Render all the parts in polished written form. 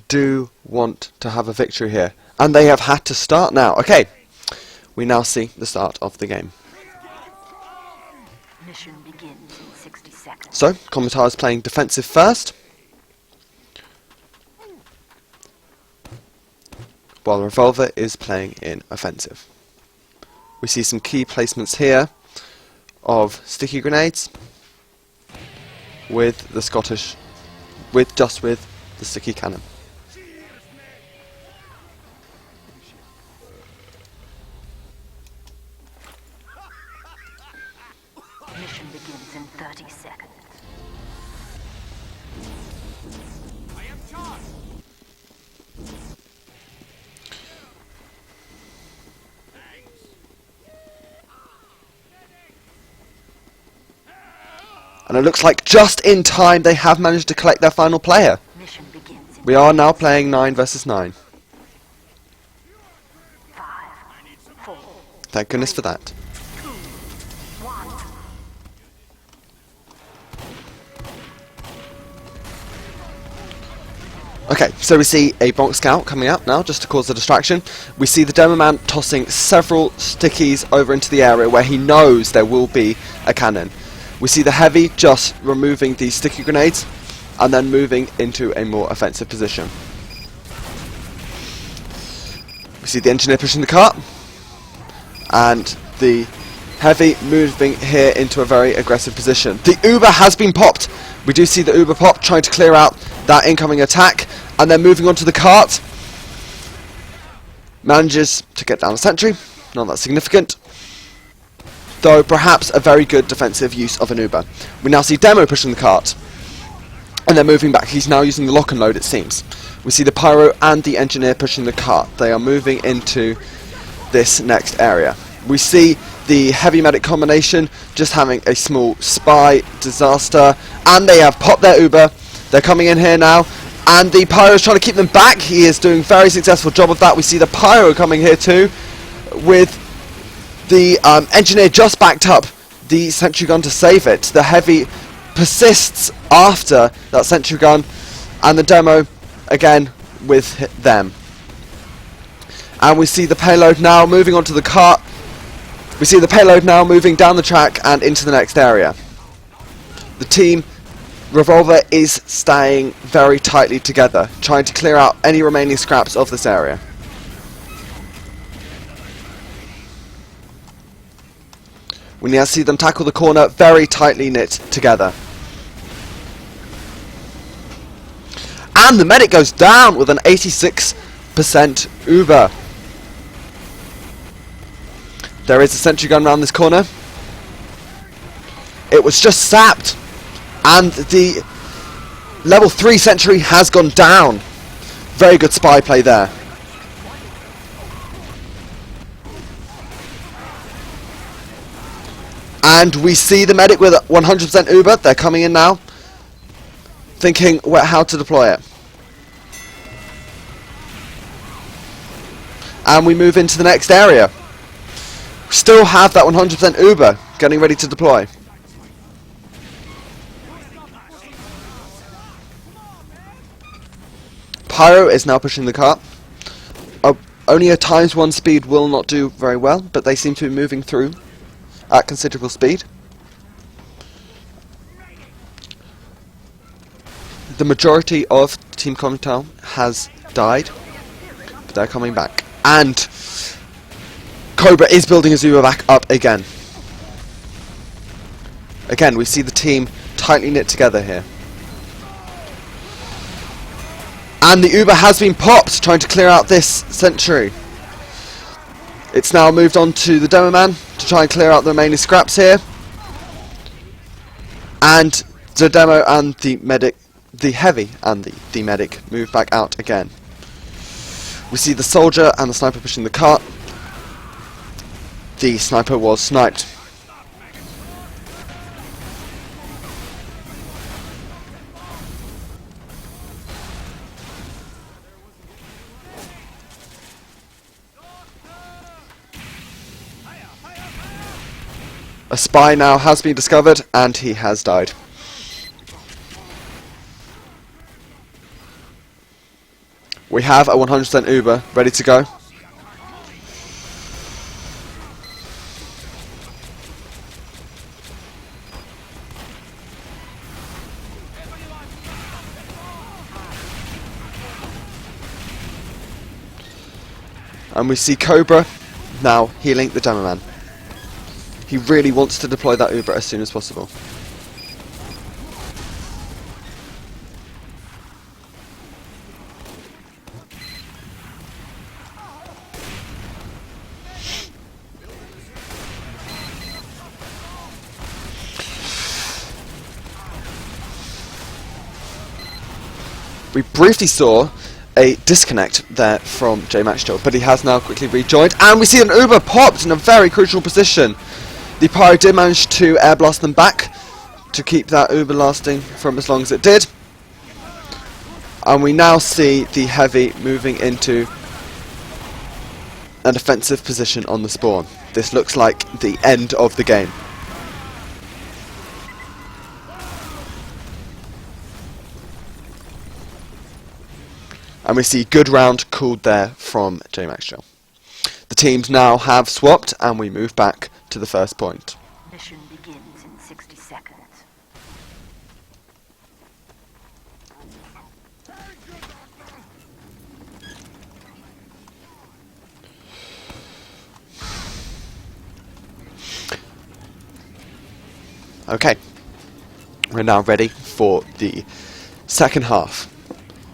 do want to have a victory here, and they have had to start now. Okay, we now see the start of the game. Mission begins in 60 seconds. So, Komutile is playing defensive first, while Revolver is playing in offensive. We see some key placements here of sticky grenades with the Scottish, with the sticky cannon. Mission begins in 30 seconds. I am charged. And it looks like just in time they have managed to collect their final player. Mission begins in We are now playing 9 versus 9. 5, 4, Thank goodness for that. 2, 1. Okay, so we see a bonk scout coming up now just to cause a distraction. We see the demo man tossing several stickies over into the area where he knows there will be a cannon. We see the heavy just removing these sticky grenades and then moving into a more offensive position. We see the engineer pushing the cart and the heavy moving here into a very aggressive position. The Uber has been popped. We do see the Uber pop trying to clear out that incoming attack, and then moving on to the cart. Manages to get down a sentry, not that significant, though perhaps a very good defensive use of an Uber. We now see Demo pushing the cart, and then moving back. He's now using the lock and load, it seems. We see the Pyro and the Engineer pushing the cart. They are moving into this next area. We see the Heavy Medic combination just having a small spy disaster, and they have popped their Uber. They're coming in here now, and the Pyro is trying to keep them back. He is doing a very successful job of that. We see the Pyro coming here too, with the Engineer just backed up the sentry gun to save it. The Heavy persists after that sentry gun, and the Demo again with them. And we see the payload now moving onto the cart. We see the payload now moving down the track and into the next area. The team Revolver is staying very tightly together, trying to clear out any remaining scraps of this area. We now see them tackle the corner, very tightly knit together. And the medic goes down with an 86% Uber. There is a sentry gun around this corner. It was just sapped, and the level 3 sentry has gone down. Very good spy play there. And we see the medic with 100% Uber. They're coming in now, thinking how to deploy it. And we move into the next area. We still have that 100% Uber getting ready to deploy. Pyro is now pushing the cart. Only a ×1 speed will not do very well, but they seem to be moving through at considerable speed. The majority of Team Komutile has died, but they're coming back. And Cobra is building his Uber back up again. Again, we see the team tightly knit together here. And the Uber has been popped, trying to clear out this sentry. It's now moved on to the Demo Man to try and clear out the remaining scraps here. And the Demo and the Medic, the Heavy and the Medic move back out again. We see the Soldier and the Sniper pushing the cart. The Sniper was sniped. A spy now has been discovered, and he has died. We have a 100% Uber ready to go. And we see Cobra now healing the Demo Man. He really wants to deploy that Uber as soon as possible. We briefly saw a disconnect there from J Maxwell, but he has now quickly rejoined, and we see an Uber popped in a very crucial position. The Pyro did manage to air blast them back to keep that Uber lasting from as long as it did. And we now see the Heavy moving into an defensive position on the spawn. This looks like the end of the game. And we see good round called there from J Maxwell. The teams now have swapped, and we move back to the first point. Mission begins in 60 seconds. Okay, we're now ready for the second half.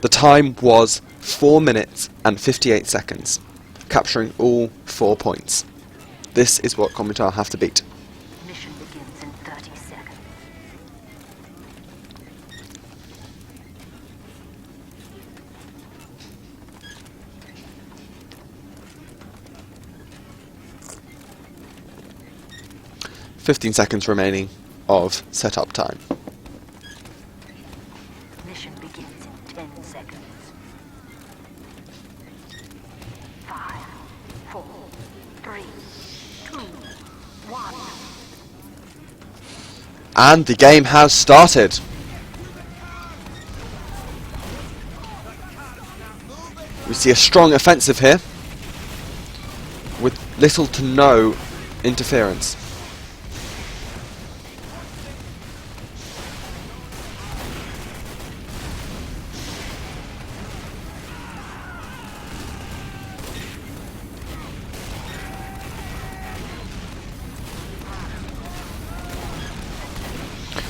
The time was 4 minutes and 58 seconds, capturing all 4 points. This is what Komutile have to beat. Mission begins in 30 seconds. "15 seconds remaining of setup time. Mission begins in 10 seconds. 5, 4, 3, 2, 1. And the game has started. We see a strong offensive here, with little to no interference.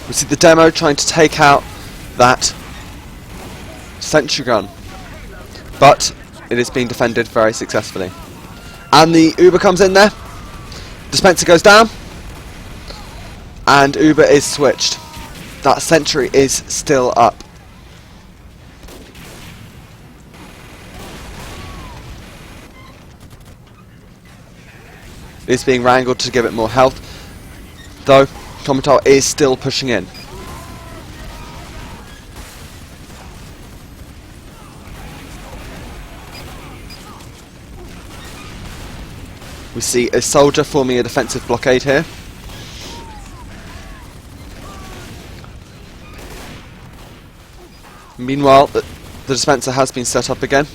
We see the Demo trying to take out that sentry gun, but it is being defended very successfully. And the Uber comes in there, dispenser goes down, and Uber is switched. That sentry is still up. It's being wrangled to give it more health, though Komutile is still pushing in. We see a soldier forming a defensive blockade here. Meanwhile, the dispenser has been set up again.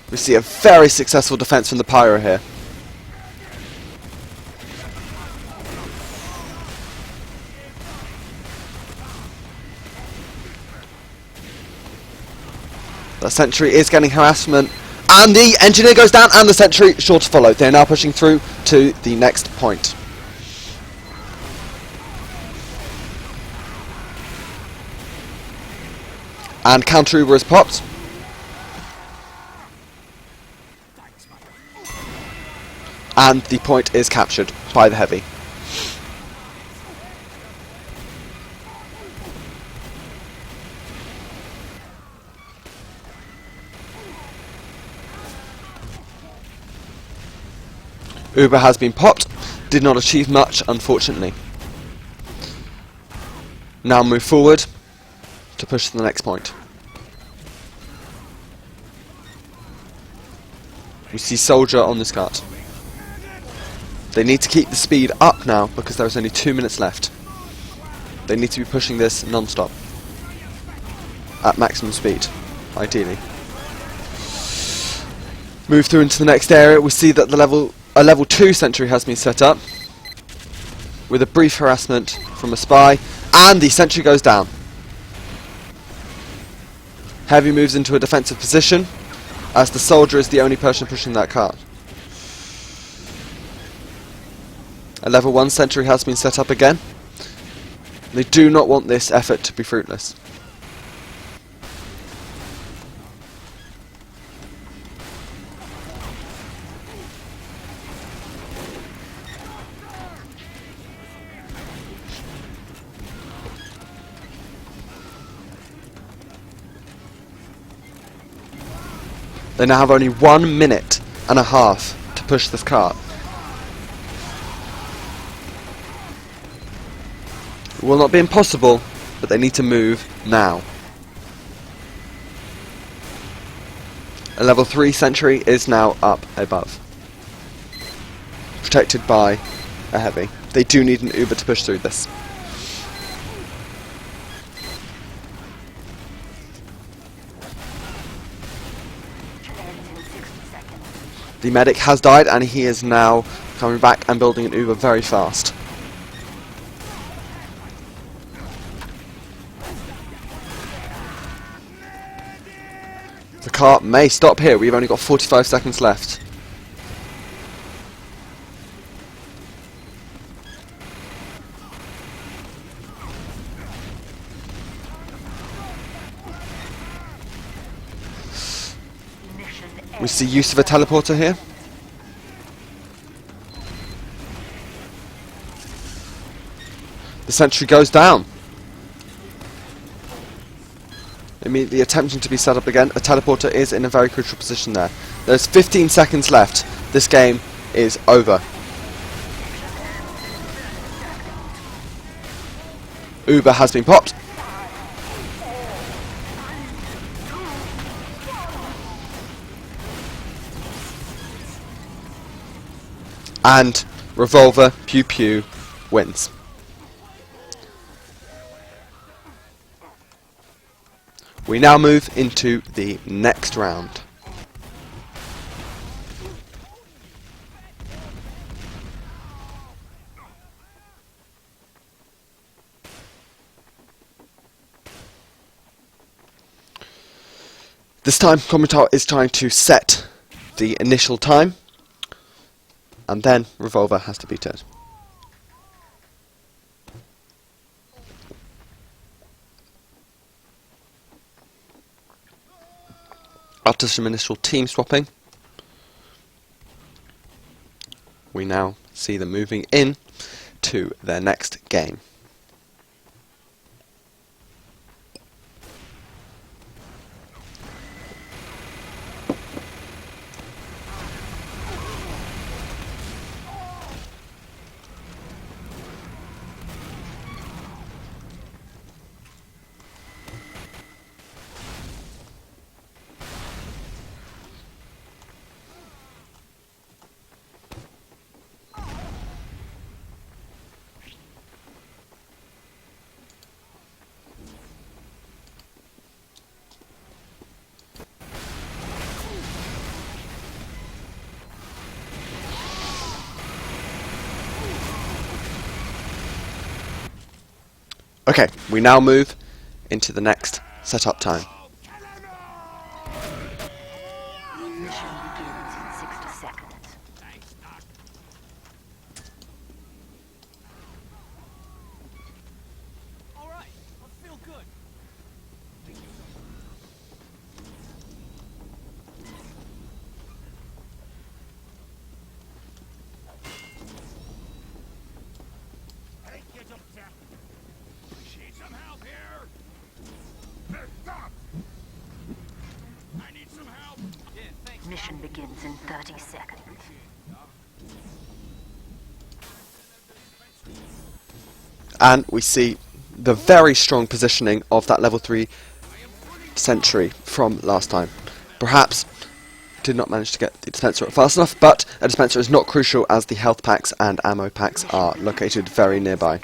We see a very successful defense from the Pyro here. The sentry is getting harassment, and the engineer goes down, and the sentry sure to follow. They're now pushing through to the next point. And counter Uber is popped. And the point is captured by the Heavy. Uber has been popped, did not achieve much, unfortunately. Now move forward to push to the next point. We see Soldier on this cart. They need to keep the speed up now because there is only 2 minutes left. They need to be pushing this non-stop. At maximum speed, ideally. Move through into the next area. We see that a level 2 sentry has been set up. With a brief harassment from a spy. And the sentry goes down. Heavy moves into a defensive position, as the soldier is the only person pushing that cart. A level 1 sentry has been set up again. They do not want this effort to be fruitless. They now have only 1 minute and a half to push this cart. It will not be impossible, but they need to move now. A level 3 sentry is now up above, protected by a heavy. They do need an Uber to push through this. The medic has died and he is now coming back and building an Uber very fast. The cart may stop here. We've only got 45 seconds left. We see use of a teleporter here. The sentry goes down. Immediately attempting to be set up again. A teleporter is in a very crucial position there. There's 15 seconds left. This game is over. Uber has been popped. And Revolver Pew Pew wins. We now move into the next round. This time Komutile is trying to set the initial time, and then Revolver has to beat it. After some initial team swapping, we now see them moving in to their next game. Okay, we now move into the next setup time. Mission begins in 60 seconds. All right, I feel good. Hey, get up there. Need some help here. Stop! I need some help. Yeah, thanks. Mission begins in 30 seconds. And we see the very strong positioning of that level 3 sentry from last time. Perhaps did not manage to get the dispenser fast enough, but a dispenser is not crucial as the health packs and ammo packs are located very nearby.